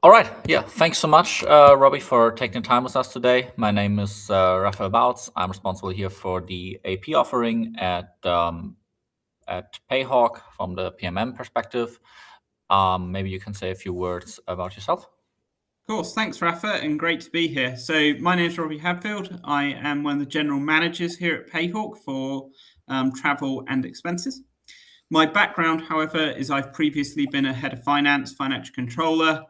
All right. Yeah. Thanks so much, Robbie, for taking the time with us today. My name is Raphael Bautz. I'm responsible here for the AP offering at Payhawk from the PMM perspective. Maybe you can say a few words about yourself. Of course, thanks, Rafa, and great to be here. So, my name is Robbie Hadfield. I am one of the general managers here at Payhawk for travel and expenses. My background, however, is I've previously been a head of finance, financial controller,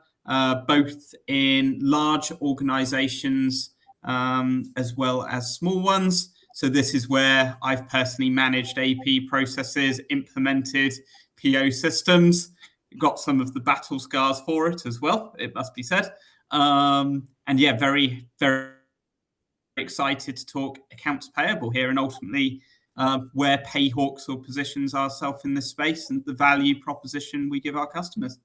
both in large organizations as well as small ones. So, this is where I've personally managed AP processes, implemented PO systems, got some of the battle scars for it as well, it must be said. And yeah, very, very excited to talk accounts payable here and ultimately where Payhawks or positions ourselves in this space and the value proposition we give our customers.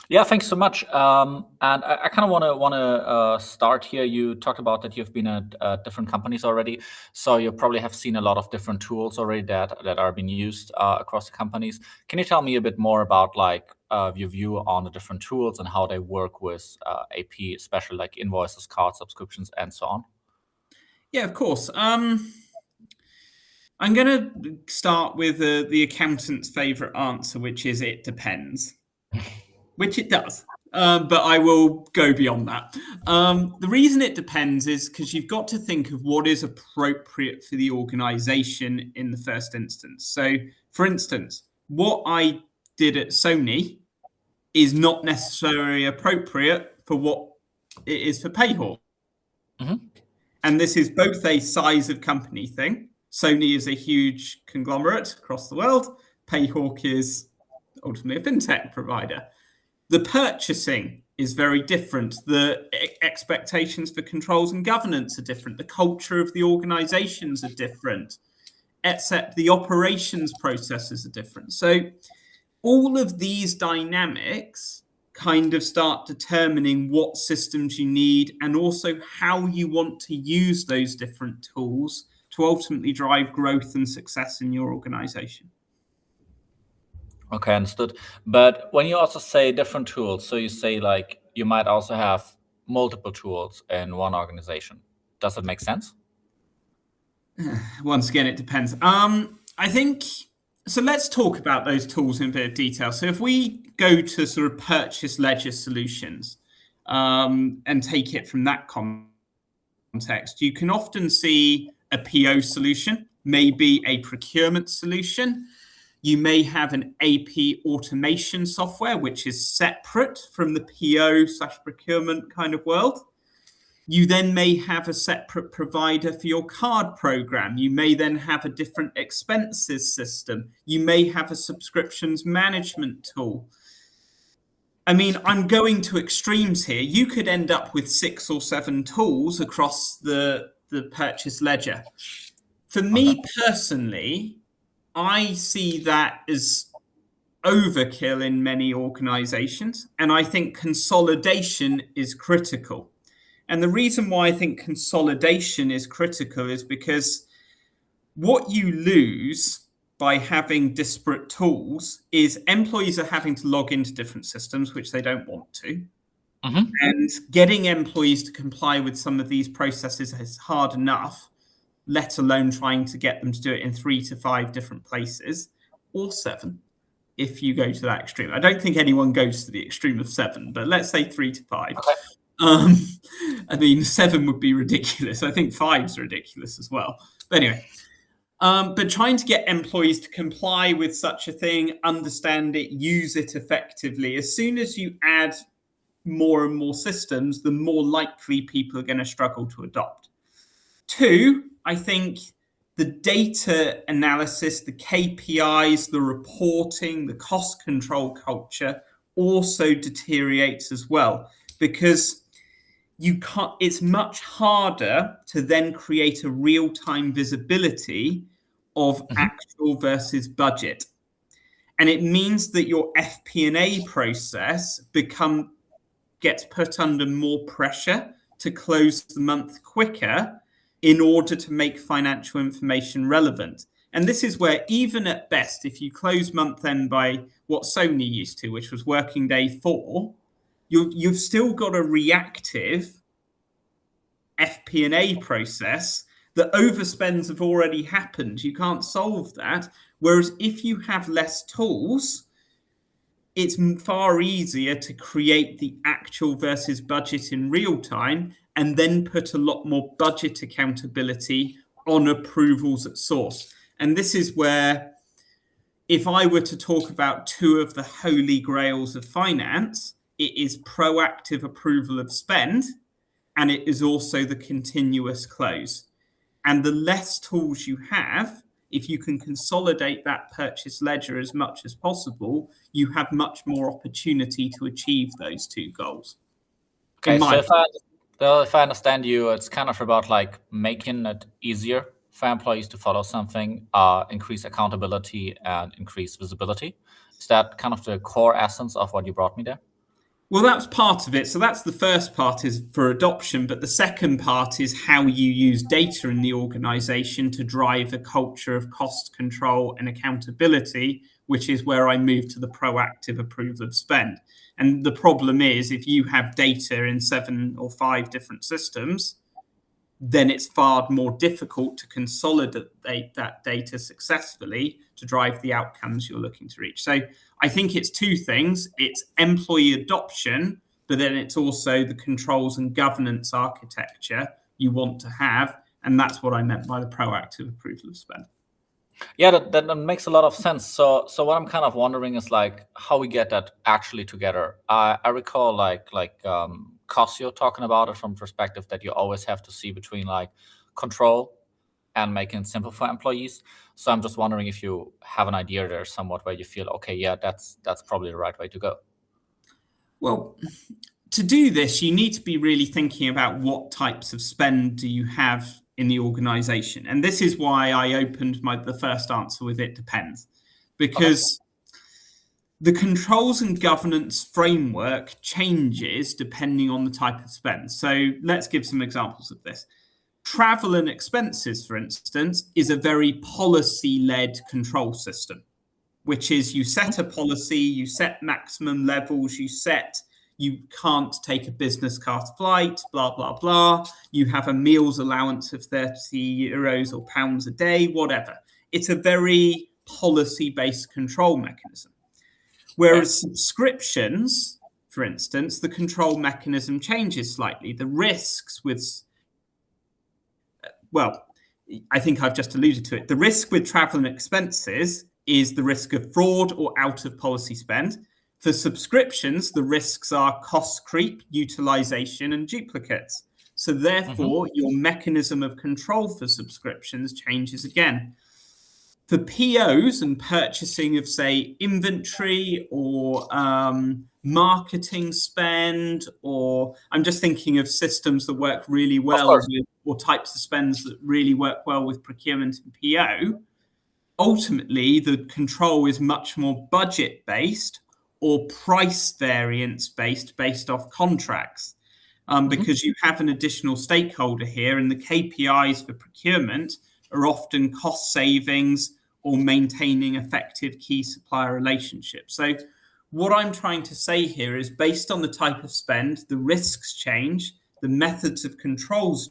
Yeah, thanks so much. And I kind of want to start here. You talked about that you've been at different companies already, so you probably have seen a lot of different tools already that are being used across the companies. Can you tell me a bit more about your view on the different tools and how they work with AP, especially like invoices, card subscriptions, and so on? Yeah, of course. I'm going to start with the accountant's favorite answer, which is it depends. Which it does, but I will go beyond that. The reason it depends is because you've got to think of what is appropriate for the organization in the first instance. So, for instance, what I did at Sony is not necessarily appropriate for what it is for Payhawk. Mm-hmm. And this is both a size of company thing. Sony is a huge conglomerate across the world. Payhawk is ultimately a fintech provider. The purchasing is very different. The expectations for controls and governance are different. The culture of the organizations are different, except the operations processes are different. So all of these dynamics kind of start determining what systems you need and also how you want to use those different tools to ultimately drive growth and success in your organization. Okay, understood. But when you also say different tools, so you say like you might also have multiple tools in one organization. Does it make sense? Once again, it depends. I think so. Let's talk about those tools in a bit of detail. So if we go to sort of purchase ledger solutions and take it from that context, you can often see a PO solution, maybe a procurement solution. You may have an AP automation software, which is separate from the PO/procurement kind of world. You then may have a separate provider for your card program. You may then have a different expenses system. You may have a subscriptions management tool. I mean, I'm going to extremes here. You could end up with 6 or 7 tools across the purchase ledger. For me personally, I see that as overkill in many organizations, and I think consolidation is critical. And the reason why I think consolidation is critical is because what you lose by having disparate tools is employees are having to log into different systems, which they don't want to. Mm-hmm. And getting employees to comply with some of these processes is hard enough, let alone trying to get them to do it in 3 to 5 different places, or 7, if you go to that extreme. I don't think anyone goes to the extreme of 7, but let's say 3 to 5. Okay. I mean, 7 would be ridiculous. I think 5's ridiculous as well. But anyway, but trying to get employees to comply with such a thing, understand it, use it effectively. As soon as you add more and more systems, the more likely people are going to struggle to adopt. 2, I think the data analysis, the KPIs, the reporting, the cost control culture also deteriorates as well, because it's much harder to then create a real-time visibility of actual versus budget. And it means that your FP&A process gets put under more pressure to close the month quicker in order to make financial information relevant. And this is where, even at best, if you close month end by what Sony used to, which was working day 4, you've still got a reactive FP&A process that overspends have already happened. You can't solve that. Whereas if you have less tools, it's far easier to create the actual versus budget in real time and then put a lot more budget accountability on approvals at source. And this is where, if I were to talk about two of the holy grails of finance, it is proactive approval of spend, and it is also the continuous close. And the less tools you have, if you can consolidate that purchase ledger as much as possible, you have much more opportunity to achieve those two goals. Okay, so if I understand you, it's kind of about like making it easier for employees to follow something, increase accountability and increase visibility. Is that kind of the core essence of what you brought me there? Well, that's part of it. So that's the first part, is for adoption. But the second part is how you use data in the organization to drive a culture of cost control and accountability, which is where I move to the proactive approval of spend. And the problem is, if you have data in 7 or 5 different systems, then it's far more difficult to consolidate that data successfully to drive the outcomes you're looking to reach. So I think it's two things. It's employee adoption, but then it's also the controls and governance architecture you want to have. And that's what I meant by the proactive approval of spend. Yeah, that makes a lot of sense. So what I'm kind of wondering is like how we get that actually together. I recall like Cosio talking about it from the perspective that you always have to see between like control and making it simple for employees. So I'm just wondering if you have an idea there somewhat where you feel, okay, yeah, that's probably the right way to go. Well, to do this, you need to be really thinking about what types of spend do you have in the organization. And this is why I opened the first answer with it depends. Because the controls and governance framework changes depending on the type of spend. So let's give some examples of this. Travel and expenses, for instance, is a very policy-led control system, which is you set a policy, you set maximum levels, you can't take a business class flight, blah, blah, blah. You have a meals allowance of 30 euros or pounds a day, whatever. It's a very policy-based control mechanism. Whereas subscriptions, for instance, the control mechanism changes slightly. The risks with, well, I think I've just alluded to it. The risk with travel and expenses is the risk of fraud or out of policy spend. For subscriptions, the risks are cost creep, utilization, and duplicates. So therefore, your mechanism of control for subscriptions changes again. For POs and purchasing of, say, inventory or marketing spend, or I'm just thinking of systems that work really well with, or types of spends that really work well with procurement and PO, ultimately the control is much more budget-based or price variance-based based off contracts. Because you have an additional stakeholder here, and the KPIs for procurement are often cost savings or maintaining effective key supplier relationships. So what I'm trying to say here is, based on the type of spend, the risks change, the methods of controls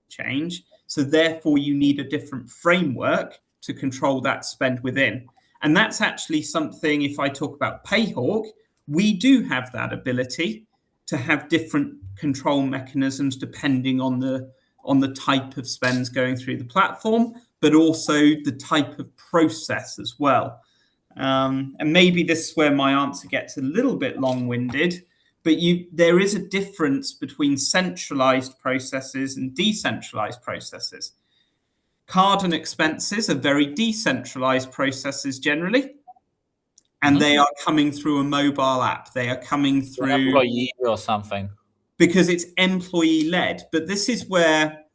change. So therefore, you need a different framework to control that spend within. And that's actually something, if I talk about Payhawk, we do have that ability to have different control mechanisms depending on the type of spends going through the platform, but also the type of process as well. And maybe this is where my answer gets a little bit long-winded, but there is a difference between centralized processes and decentralized processes. Card and expenses are very decentralized processes generally, and they are coming through a mobile app. They are coming through an employee or something, because it's employee-led. But this is where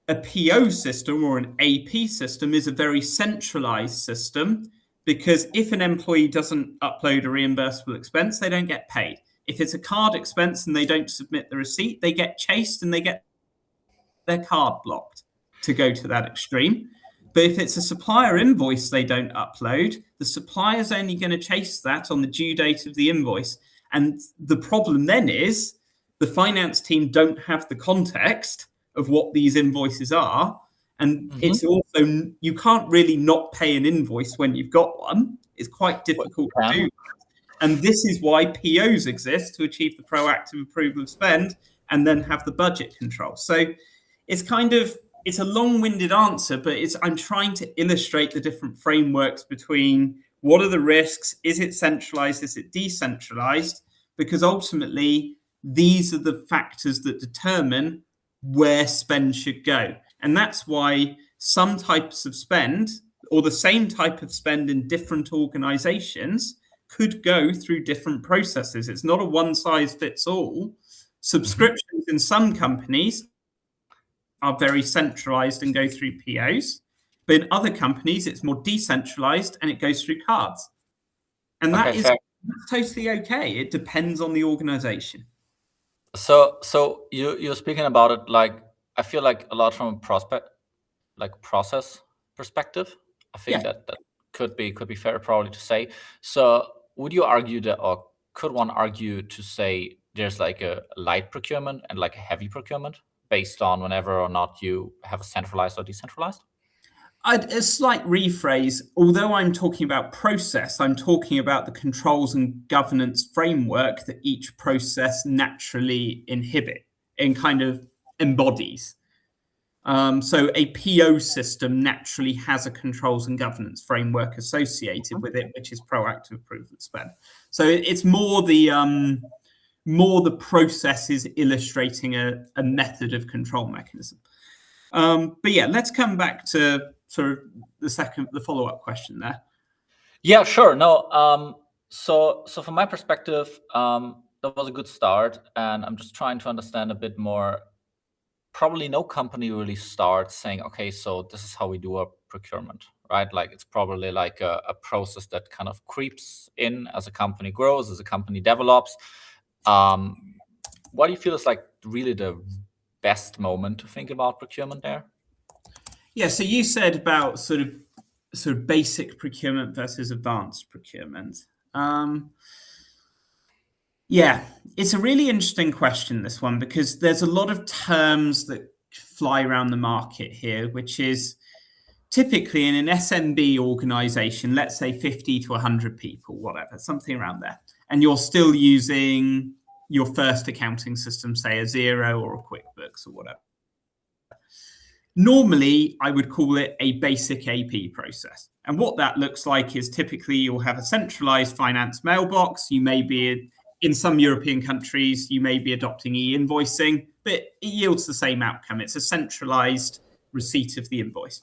a PO system or an AP system is a very centralized system, because if an employee doesn't upload a reimbursable expense, they don't get paid. If it's a card expense and they don't submit the receipt, they get chased and they get their card blocked, to go to that extreme. But if it's a supplier invoice they don't upload, the supplier's only going to chase that on the due date of the invoice. And the problem then is the finance team don't have the context of what these invoices are. And it's also, you can't really not pay an invoice when you've got one. It's quite difficult to do. And this is why POs exist, to achieve the proactive approval of spend and then have the budget control. So it's kind of, it's a long-winded answer, but I'm trying to illustrate the different frameworks between what are the risks, is it centralized, is it decentralized? Because ultimately, these are the factors that determine where spend should go. And that's why some types of spend, or the same type of spend in different organizations, could go through different processes. It's not a one-size-fits-all. Subscriptions in some companies are very centralized and go through POs, but in other companies, it's more decentralized and it goes through cards. And that's totally okay. It depends on the organization. So you're speaking about it like, I feel like a lot from a process perspective. I think that could be fair probably to say. So would you argue that, or could one argue to say there's like a light procurement and like a heavy procurement based on whenever or not you have a centralized or decentralized? A slight rephrase, although I'm talking about process, I'm talking about the controls and governance framework that each process naturally inhibit and kind of embodies. So a PO system naturally has a controls and governance framework associated with it, which is proactive approval of spend. So it's more the process is illustrating a method of control mechanism. But yeah, let's come back to sort of the follow-up question there. Yeah, sure. No, so from my perspective, that was a good start, and I'm just trying to understand a bit more. Probably no company really starts saying, okay, so this is how we do our procurement, right? Like it's probably like a process that kind of creeps in as a company grows, as a company develops. What do you feel is like really the best moment to think about procurement there? Yeah, so you said about sort of basic procurement versus advanced procurement. Yeah, it's a really interesting question, this one, because there's a lot of terms that fly around the market here, which is typically in an SMB organization, let's say 50 to 100 people, whatever, something around there, and you're still using your first accounting system, say a Xero or a QuickBooks or whatever. Normally, I would call it a basic AP process. And what that looks like is typically you'll have a centralized finance mailbox. You may be, in some European countries, you may be adopting e-invoicing, but it yields the same outcome. It's a centralized receipt of the invoice.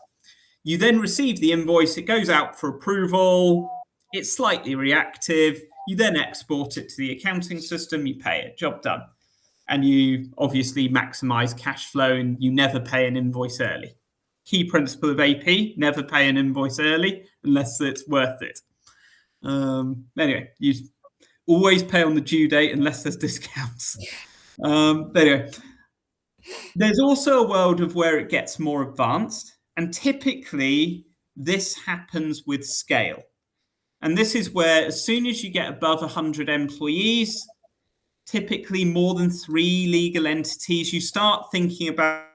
You then receive the invoice, it goes out for approval, it's slightly reactive, you then export it to the accounting system, you pay it, job done. And you obviously maximize cash flow and you never pay an invoice early. Key principle of AP, never pay an invoice early unless it's worth it. Anyway, you always pay on the due date unless there's discounts. Anyway, there's also a world of where it gets more advanced, and typically this happens with scale. And this is where as soon as you get above 100 employees, typically more than 3 legal entities, you start thinking about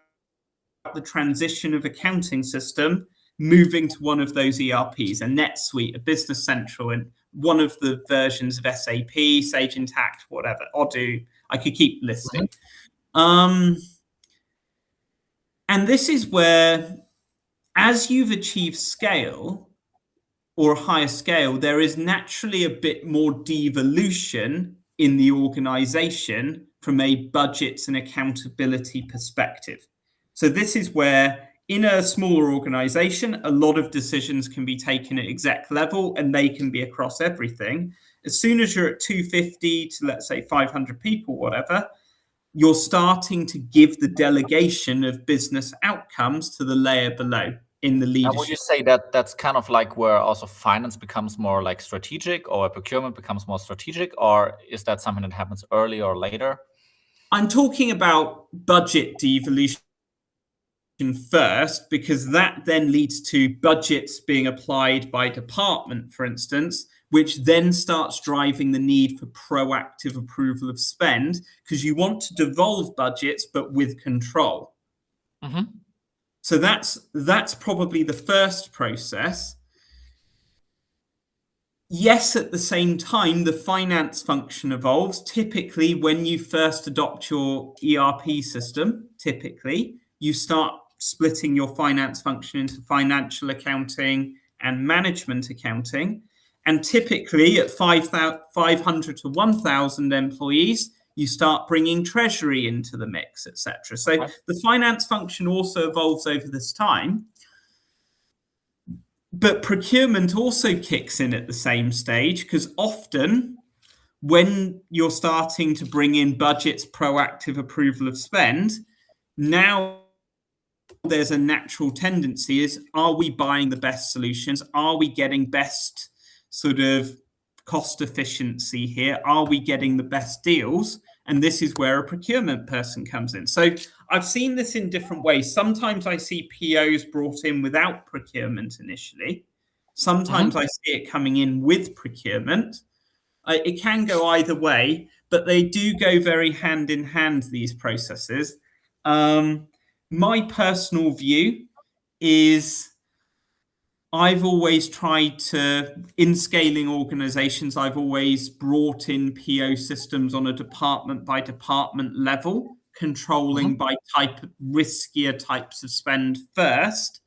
the transition of accounting system moving to one of those ERPs, a NetSuite, a Business Central, and one of the versions of SAP, Sage Intacct, whatever, Odoo. I could keep listing. And this is where, as you've achieved scale or a higher scale, there is naturally a bit more devolution in the organization from a budgets and accountability perspective. So this is where in a smaller organization, a lot of decisions can be taken at exec level and they can be across everything. As soon as you're at 250 to, let's say, 500 people, whatever, you're starting to give the delegation of business outcomes to the layer below in the leadership. And would you say that that's kind of like where also finance becomes more like strategic, or procurement becomes more strategic, or is that something that happens early or later? I'm talking about budget devolution first, because that then leads to budgets being applied by department, for instance, which then starts driving the need for proactive approval of spend, because you want to devolve budgets but with control. So that's probably the first process. Yes, at the same time, the finance function evolves. Typically, when you first adopt your ERP system, typically, you start splitting your finance function into financial accounting and management accounting. And typically, at 500 to 1,000 employees, you start bringing treasury into the mix, etc. So the finance function also evolves over this time. But procurement also kicks in at the same stage, because often when you're starting to bring in budgets, proactive approval of spend, now there's a natural tendency is, are we buying the best solutions? Are we getting best sort of cost efficiency here? Are we getting the best deals? And this is where a procurement person comes in. So I've seen this in different ways. Sometimes I see POs brought in without procurement initially. Sometimes I see it coming in with procurement. It can go either way, but they do go very hand in hand, these processes. My personal view is I've always tried to, in scaling organizations, I've always brought in PO systems on a department by department level, controlling by riskier types of spend first,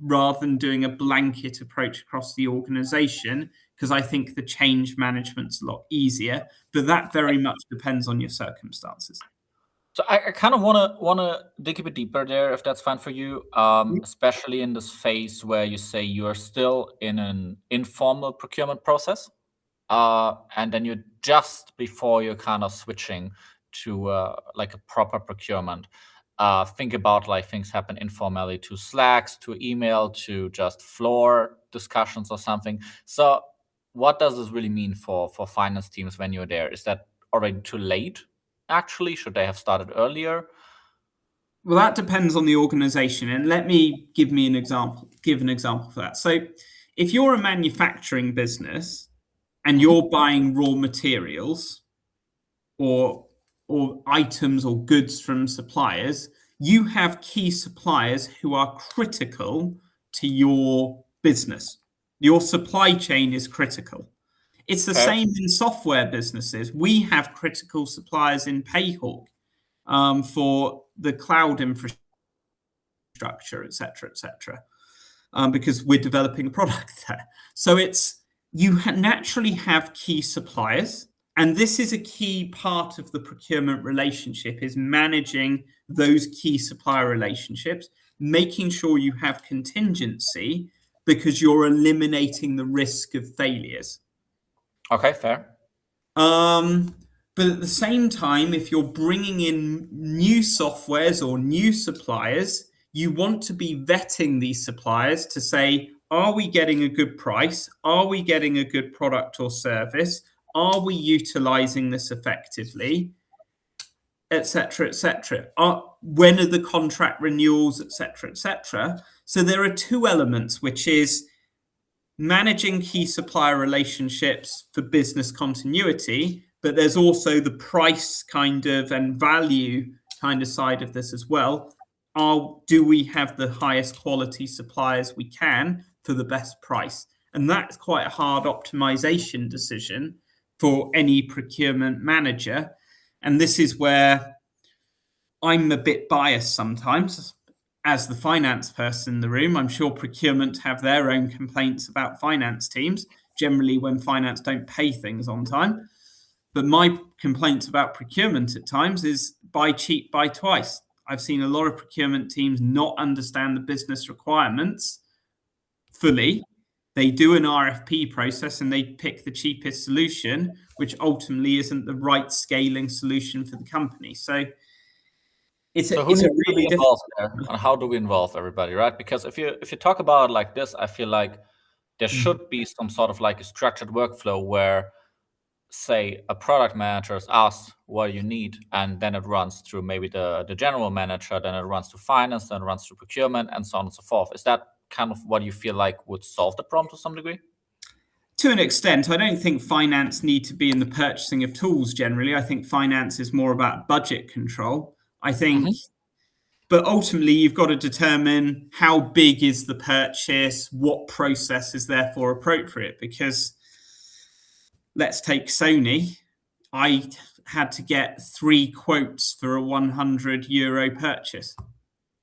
rather than doing a blanket approach across the organization, because I think the change management's a lot easier. But that very much depends on your circumstances. So I kind of want to dig a bit deeper there, if that's fine for you, especially in this phase where you say you're still in an informal procurement process, and then you're just before you're kind of switching to like a proper procurement. Think about like things happen informally, to Slacks, to email, to just floor discussions or something. So what does this really mean for finance teams when you're there? Is that already too late? Actually, should they have started earlier? Well, that depends on the organization, and let me give an example for that. So if you're a manufacturing business and you're buying raw materials or items or goods from suppliers, you have key suppliers who are critical to your business. Your supply chain is critical. It's the same in software businesses. We have critical suppliers in Payhawk for the cloud infrastructure, etc., because we're developing a product there. So you naturally have key suppliers, and this is a key part of the procurement relationship, is managing those key supplier relationships, making sure you have contingency, because you're eliminating the risk of failures. Okay, fair. But at the same time, if you're bringing in new softwares or new suppliers, you want to be vetting these suppliers to say, are we getting a good price? Are we getting a good product or service? Are we utilizing this effectively? Etc., etc. When are the contract renewals, etc., etc. So there are two elements, which is managing key supplier relationships for business continuity, but there's also the price kind of and value kind of side of this as well. Do we have the highest quality suppliers we can for the best price? And that's quite a hard optimization decision for any procurement manager. And this is where I'm a bit biased sometimes. As the finance person in the room, I'm sure procurement have their own complaints about finance teams, generally when finance don't pay things on time. But my complaints about procurement at times is buy cheap, buy twice. I've seen a lot of procurement teams not understand the business requirements fully. They do an RFP process and they pick the cheapest solution, which ultimately isn't the right scaling solution for the company. So who needs to be involved there, and how do we involve everybody, right? Because if you talk about it like this, I feel like there should be some sort of like a structured workflow where, say, a product manager asks what you need, and then it runs through maybe the general manager, then it runs to finance, then it runs to procurement, and so on and so forth. Is that kind of what you feel like would solve the problem to some degree? To an extent, I don't think finance need to be in the purchasing of tools generally. I think finance is more about budget control. I think, but ultimately you've got to determine how big is the purchase, what process is therefore appropriate. Because let's take Sony. I had to get 3 quotes for a €100 purchase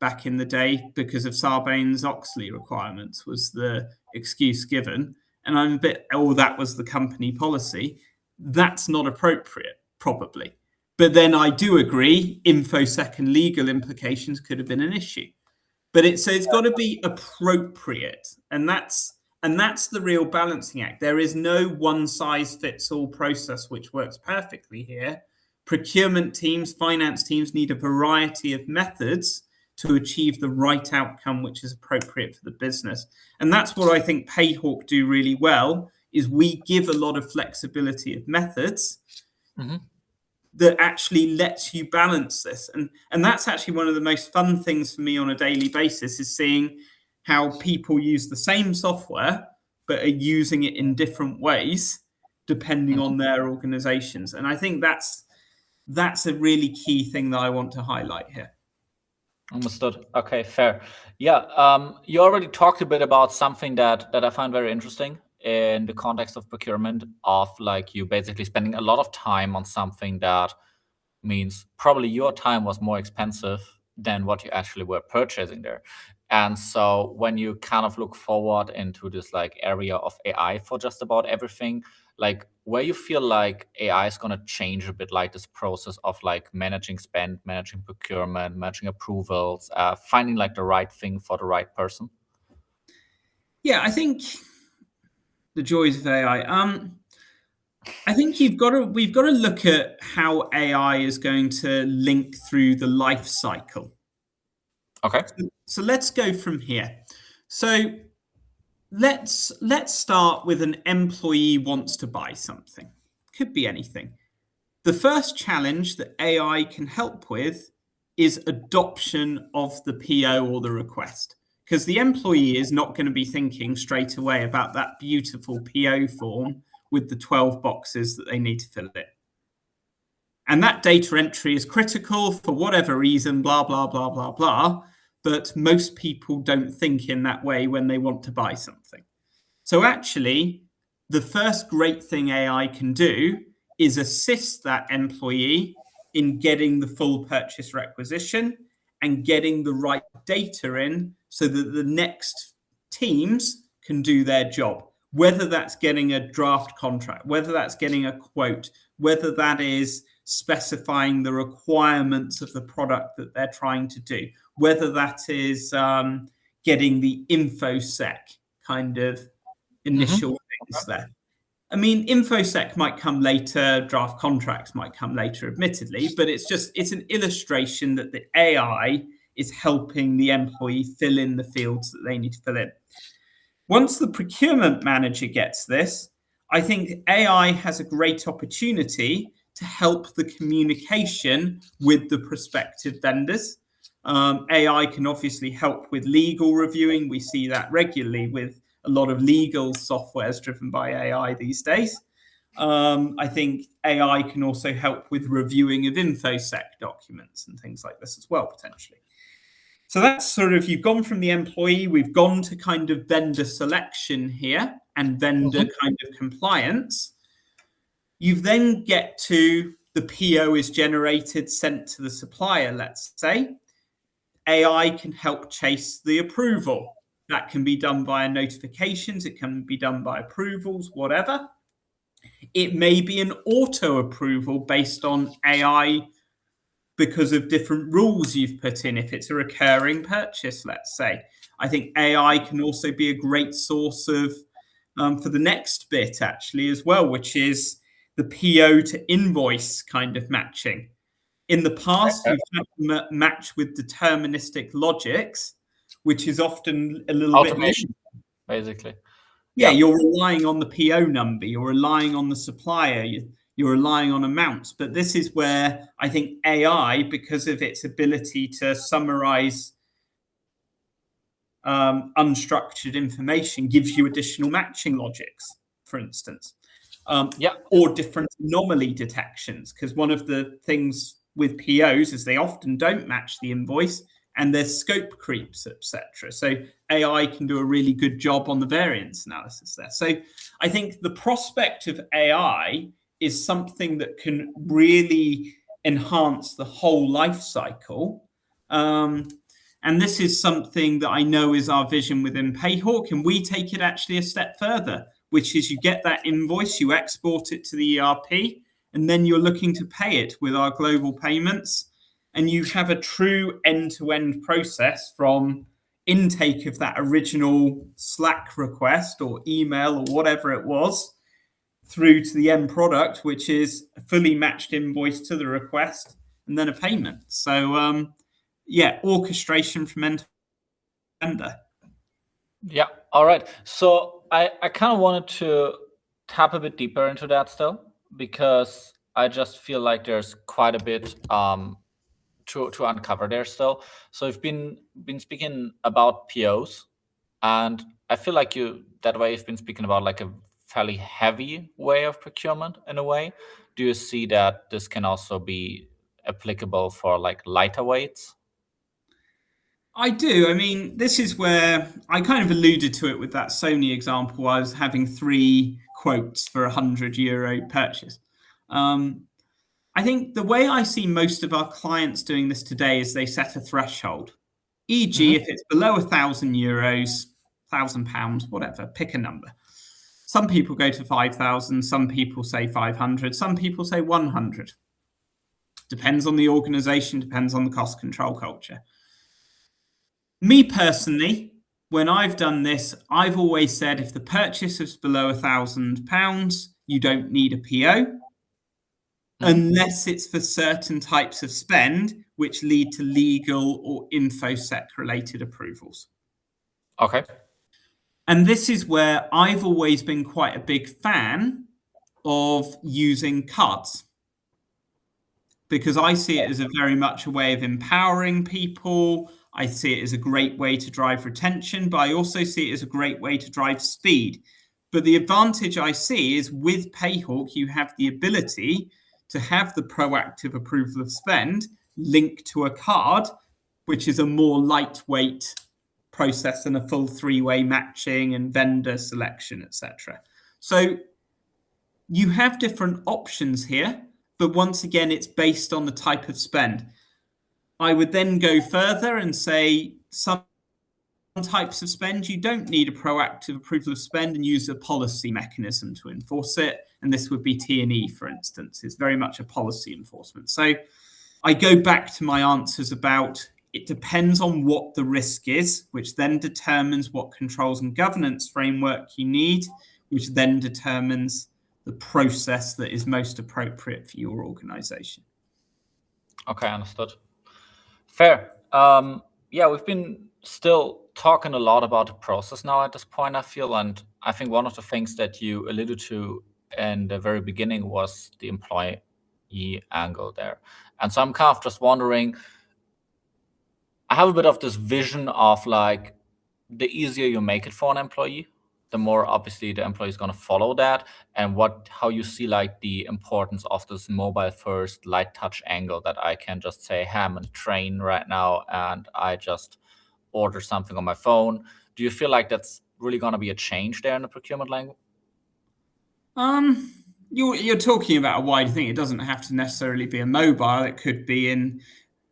back in the day because of Sarbanes-Oxley requirements was the excuse given. And I'm a bit, oh, that was the company policy. That's not appropriate, probably. But then I do agree, InfoSec and legal implications could have been an issue. But it's got to be appropriate, and that's the real balancing act. There is no one-size-fits-all process which works perfectly here. Procurement teams, finance teams need a variety of methods to achieve the right outcome which is appropriate for the business. And that's what I think Payhawk do really well, is we give a lot of flexibility of methods that actually lets you balance this. And that's actually one of the most fun things for me on a daily basis, is seeing how people use the same software but are using it in different ways depending on their organizations. And I think that's a really key thing that I want to highlight here. Understood. Okay, fair. Yeah, you already talked a bit about something that I find very interesting in the context of procurement, of like you basically spending a lot of time on something that means probably your time was more expensive than what you actually were purchasing there. And so when you kind of look forward into this like area of AI for just about everything, like where you feel like AI is going to change a bit, like this process of like managing spend, managing procurement, managing approvals, finding like the right thing for the right person? Yeah, I think the joys of AI. I think we've got to look at how AI is going to link through the life cycle. Okay. So let's go from here. So let's start with an employee wants to buy something. Could be anything. The first challenge that AI can help with is adoption of the PO or the request, because the employee is not going to be thinking straight away about that beautiful PO form with the 12 boxes that they need to fill in. And that data entry is critical for whatever reason, blah, blah, blah, blah, blah. But most people don't think in that way when they want to buy something. So actually, the first great thing AI can do is assist that employee in getting the full purchase requisition and getting the right data in so that the next teams can do their job. Whether that's getting a draft contract, whether that's getting a quote, whether that is specifying the requirements of the product that they're trying to do, whether that is getting the InfoSec kind of initial things there. I mean, InfoSec might come later, draft contracts might come later, admittedly, but it's an illustration that the AI is helping the employee fill in the fields that they need to fill in. Once the procurement manager gets this, I think AI has a great opportunity to help the communication with the prospective vendors. AI can obviously help with legal reviewing. We see that regularly with a lot of legal softwares driven by AI these days. I think AI can also help with reviewing of InfoSec documents and things like this as well, potentially. So that's sort of, you've gone from the employee, we've gone to kind of vendor selection here and vendor kind of compliance. You then get to the PO is generated, sent to the supplier, let's say. AI can help chase the approval. That can be done via notifications. It can be done by approvals, whatever. It may be an auto approval based on AI because of different rules you've put in. If it's a recurring purchase, let's say. I think AI can also be a great source of for the next bit actually as well, which is the PO to invoice kind of matching. In the past, you've had to match with deterministic logics, which is often a little automation, basically. Yeah, you're relying on the PO number, you're relying on the supplier, you're relying on amounts. But this is where I think AI, because of its ability to summarize unstructured information, gives you additional matching logics for instance, Yeah. or different anomaly detections. Because one of the things with POs is they often don't match the invoice and there's scope creeps, etc. So AI can do a really good job on the variance analysis there. So I think the prospect of AI is something that can really enhance the whole life cycle. And this is something that I know is our vision within Payhawk, and we take it actually a step further, which is you get that invoice, you export it to the ERP, and then you're looking to pay it with our global payments. And you have a true end-to-end process from intake of that original Slack request or email or whatever it was through to the end product, which is a fully matched invoice to the request and then a payment. So yeah, orchestration from end to end. Yeah. All right. So I kind of wanted to tap a bit deeper into that still, because I just feel like there's quite a bit to uncover there still. So we've been speaking about POs, and I feel like that way you've been speaking about like a fairly heavy way of procurement in a way. Do you see that this can also be applicable for like lighter weights? I do. I mean, this is where I kind of alluded to it with that Sony example. I was having 3 quotes for €100 purchase. I think the way I see most of our clients doing this today is they set a threshold. E.g., if it's below €1,000, £1,000, whatever, pick a number. Some people go to 5,000, some people say 500, some people say 100. Depends on the organization, depends on the cost control culture. Me personally, when I've done this, I've always said if the purchase is below £1,000, you don't need a PO, unless it's for certain types of spend which lead to legal or InfoSec related approvals. Okay. And this is where I've always been quite a big fan of using cards, because I see it as a very much a way of empowering people. I see it as a great way to drive retention, but I also see it as a great way to drive speed. But the advantage I see is with Payhawk, you have the ability to have the proactive approval of spend linked to a card, which is a more lightweight process than a full 3-way matching and vendor selection, etc. So you have different options here, but once again, it's based on the type of spend. I would then go further and say some types of spend, you don't need a proactive approval of spend and use a policy mechanism to enforce it. And this would be T&E, for instance. It's very much a policy enforcement. So I go back to my answers about it depends on what the risk is, which then determines what controls and governance framework you need, which then determines the process that is most appropriate for your organization. Okay, understood. Fair. Yeah, we've been still talking a lot about the process now at this point, I feel. And I think one of the things that you alluded to in the very beginning was the employee angle there. And so I'm kind of just wondering, I have a bit of this vision of like the easier you make it for an employee, the more obviously the employee is going to follow that, and how you see like the importance of this mobile first light touch angle, that I can just say, hey, I'm in a train right now and I just order something on my phone. Do you feel like that's really going to be a change there in the procurement language? You're talking about a wide thing. It doesn't have to necessarily be a mobile. It could be in,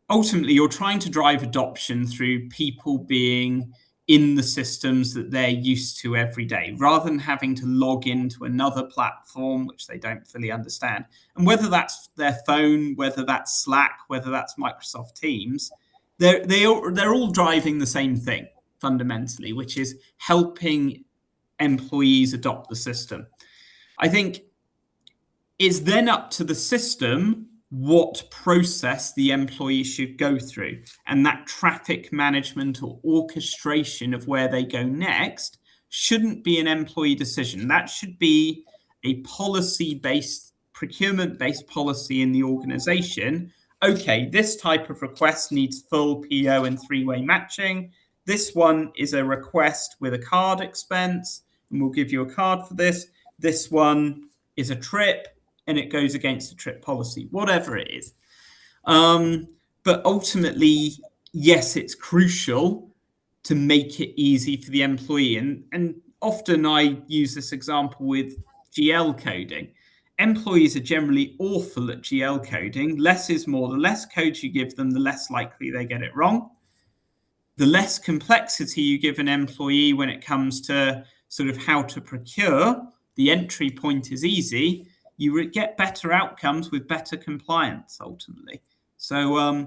ultimately, you're trying to drive adoption through people being in the systems that they're used to every day, rather than having to log into another platform, which they don't fully understand. And whether that's their phone, whether that's Slack, whether that's Microsoft Teams, they're all driving the same thing fundamentally, which is helping employees adopt the system. I think it's then up to the system what process the employee should go through. And that traffic management or orchestration of where they go next shouldn't be an employee decision. That should be a policy-based, procurement-based policy in the organization. Okay, this type of request needs full PO and 3-way matching. This one is a request with a card expense, and we'll give you a card for this. This one is a trip and it goes against a trip policy, whatever it is. But ultimately, yes, it's crucial to make it easy for the employee. And often I use this example with GL coding. Employees are generally awful at GL coding. Less is more. The less code you give them, the less likely they get it wrong. The less complexity you give an employee when it comes to sort of how to procure, the entry point is easy, you get better outcomes with better compliance ultimately. So,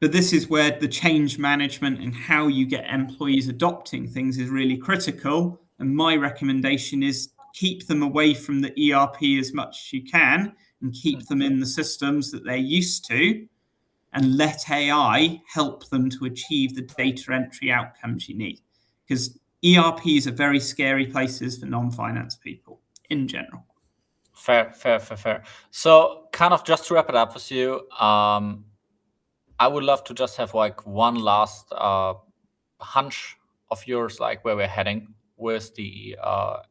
but this is where the change management and how you get employees adopting things is really critical. And my recommendation is keep them away from the ERP as much as you can and keep them in the systems that they're used to, and let AI help them to achieve the data entry outcomes you need. Because ERPs are very scary places for non-finance people in general. Fair. So kind of just to wrap it up with you, I would love to just have like one last hunch of yours, like where we're heading with the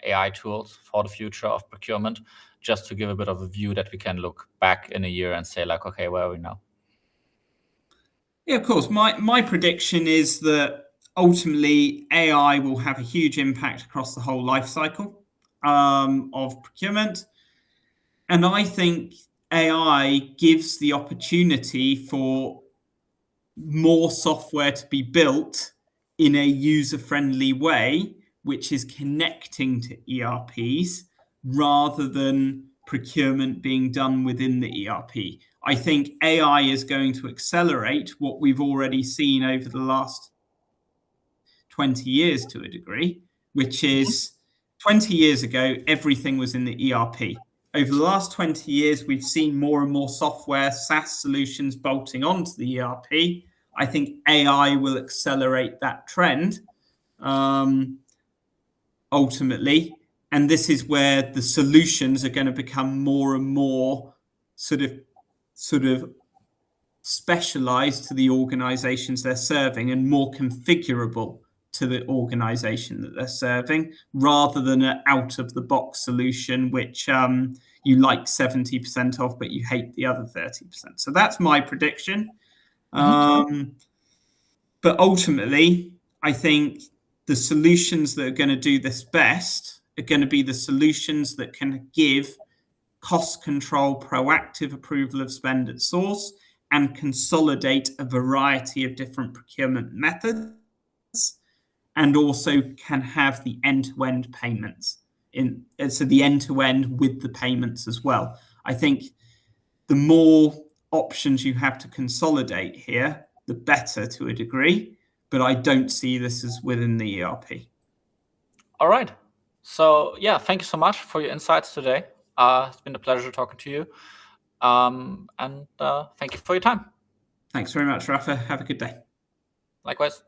AI tools for the future of procurement, just to give a bit of a view that we can look back in a year and say like, okay, where are we now? Yeah, of course. My prediction is that ultimately AI will have a huge impact across the whole life cycle of procurement. And I think AI gives the opportunity for more software to be built in a user-friendly way, which is connecting to ERPs rather than procurement being done within the ERP. I think AI is going to accelerate what we've already seen over the last 20 years to a degree, which is 20 years ago, everything was in the ERP. Over the last 20 years, we've seen more and more software, SaaS solutions bolting onto the ERP. I think AI will accelerate that trend ultimately. And this is where the solutions are going to become more and more sort of specialized to the organizations they're serving and more configurable to the organization that they're serving, rather than an out-of-the-box solution which you like 70% of, but you hate the other 30%. So that's my prediction. But ultimately, I think the solutions that are going to do this best are going to be the solutions that can give cost control, proactive approval of spend at source, and consolidate a variety of different procurement methods, and also can have the end-to-end payments so the end-to-end with the payments as well. I think the more options you have to consolidate here, the better to a degree, but I don't see this as within the ERP. All right. So yeah, thank you so much for your insights today. It's been a pleasure talking to you. And thank you for your time. Thanks very much, Rafa. Have a good day. Likewise.